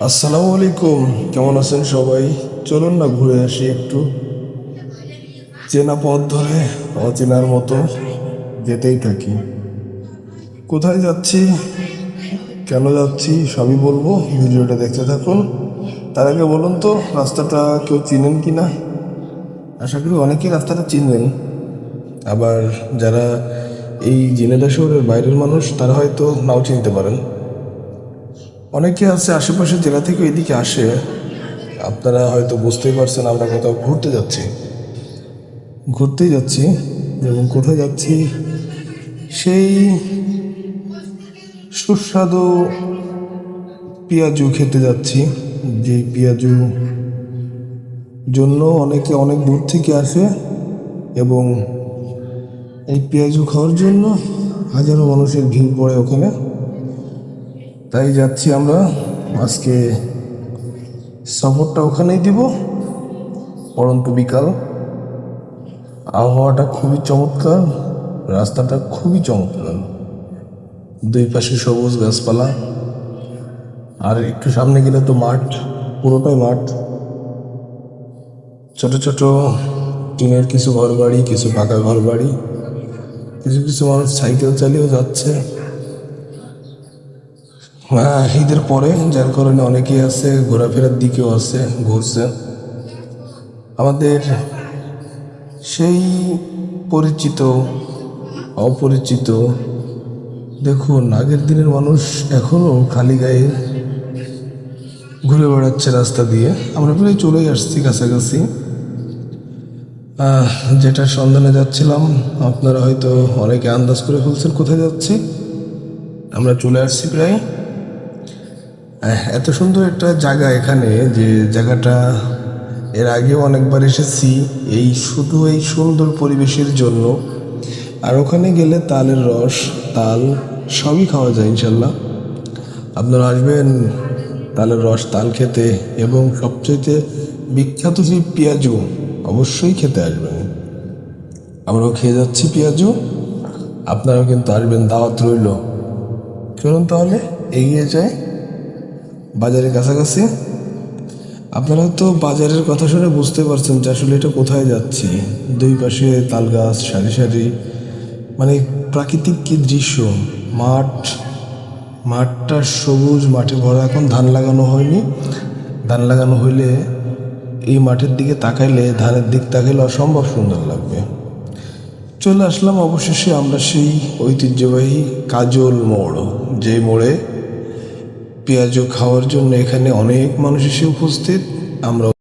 আসসালামু আলাইকুম। কেমন আছেন সবাই? চলুন না ঘুরে আসি একটু। চেনা পথ ধরে অচেনার মতো যেতেই থাকি। কোথায় যাচ্ছি, কেন যাচ্ছি সবই বলবো, ভিডিওটা দেখতে থাকুন। তার আগে বলুন তো, রাস্তাটা কেউ চিনেন কি না? আশা করি অনেকেই রাস্তাটা চিনবেন। আবার যারা এই জেনেদা শহরের বাইরের মানুষ তারা হয়তো নাও চিনতে পারেন। অনেকে আছে আশেপাশের জেলা থেকে এদিকে আসে। আপনারা হয়তো বুঝতেই পারছেন আমরা কোথাও ঘুরতেই যাচ্ছি। এবং কোথায় যাচ্ছি, সেই সুস্বাদু পেঁয়াজু খেতে যাচ্ছি। যে পেঁয়াজু জন্য অনেকে অনেক দূর থেকে আসে, এবং এই পেঁয়াজু খাওয়ার জন্য হাজারো মানুষের ভিড় পড়ে ওখানে। তাই যাচ্ছি আমরা আজকে, সফরটা ওখানেই দিব। পরন্তু বিকাল, আবহাওয়াটা খুবই চমৎকার, রাস্তাটা খুবই চমৎকার, দুই পাশে সবুজ গাছপালা। আর একটু সামনে গেলে তো মাঠ, পুরোটাই মাঠ। ছোট ছোট টিনের কিছু ঘর বাড়ি, কিছু পাকা ঘর বাড়ি, কিছু কিছু মানুষ সাইকেল চালিয়েও যাচ্ছে। ঈদের পরে যার কারণে অনেকেই আছে ঘোরাফেরার দিকেও আছে, ঘুরছে। আমাদের সেই পরিচিত অপরিচিত, দেখুন আগের দিনের মানুষ এখনো খালি গায়ে ঘুরে বেড়াচ্ছে রাস্তা দিয়ে। আমরা প্রায় চলেই আসছি কাছাকাছি। যেটার সন্ধানে যাচ্ছিলাম, আপনারা হয়তো অনেকে আন্দাজ করে ফেলছেন কোথায় যাচ্ছি। আমরা চলে আসছি প্রায়। এত সুন্দর একটা জায়গা এখানে, যে জায়গাটা এর আগেও অনেকবার এসেছি শুধু এই সুন্দর পরিবেশের জন্য। আর ওখানে গেলে তালের রস, তাল সবই খাওয়া যায় ইনশাল্লাহ। আপনারা আসবেন তালের রস, তাল খেতে, এবং সবচেয়ে বিখ্যাত যে পেঁয়াজু, অবশ্যই খেতে আসবেন। আমরাও খেয়ে যাচ্ছি পেঁয়াজু, আপনারাও কিন্তু আসবেন, দাওয়াত রইল। চলুন তাহলে এগিয়ে যায় বাজারের কাছাকাছি। আপনারা তো বাজারের কথা শুনে বুঝতে পারছেন যে আসলে এটা কোথায় যাচ্ছি। দুই পাশে তাল গাছ সারি সারি, মানে প্রাকৃতিক কি দৃশ্য। মাঠটা সবুজ, মাঠে ভরা। এখন ধান লাগানো হয়নি, ধান লাগানো হইলে এই মাঠের দিকে তাকাইলে, ধানের দিক তাকাইলে অসম্ভব সুন্দর লাগবে। চলে আসলাম অবশেষে আমরা সেই ঐতিহ্যবাহী কাজল মোড়, যে মোড়ে পেঁয়াজু খাওয়ার জন্য এখানে অনেক মানুষ এসে উপস্থিত। আমরা